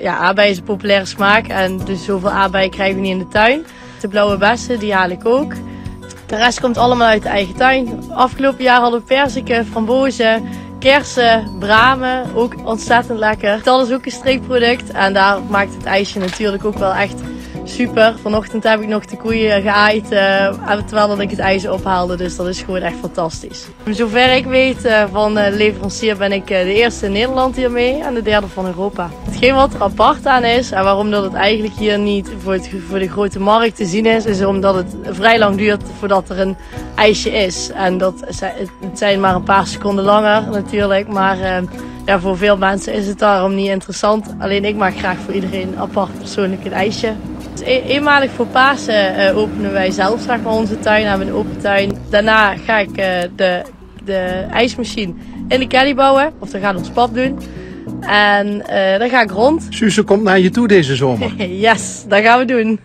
Ja, aardbei is een populaire smaak en dus zoveel aardbeien krijgen we niet in de tuin. De blauwe bessen, die haal ik ook. De rest komt allemaal uit de eigen tuin. Afgelopen jaar hadden we perziken, frambozen, kersen, bramen, ook ontzettend lekker. Dat is ook een streekproduct en daar maakt het ijsje natuurlijk ook wel echt super. Vanochtend heb ik nog de koeien geaaid terwijl ik het ijs ophaalde, dus dat is gewoon echt fantastisch. Zover ik weet van de leverancier ben ik de eerste in Nederland hiermee en de derde van Europa. Hetgeen wat er apart aan is en waarom dat het eigenlijk hier niet voor de grote markt te zien is omdat het vrij lang duurt voordat er een ijsje is. En het zijn maar een paar seconden langer natuurlijk, maar ja, voor veel mensen is het daarom niet interessant. Alleen ik maak graag voor iedereen apart persoonlijk een ijsje. Dus eenmalig voor Pasen openen wij zelf zeg maar, onze tuin, hebben een open tuin. Daarna ga ik de ijsmachine in de caddy bouwen, of dat gaat ons pap doen. En dan ga ik rond. Suze komt naar je toe deze zomer. Yes, dat gaan we doen.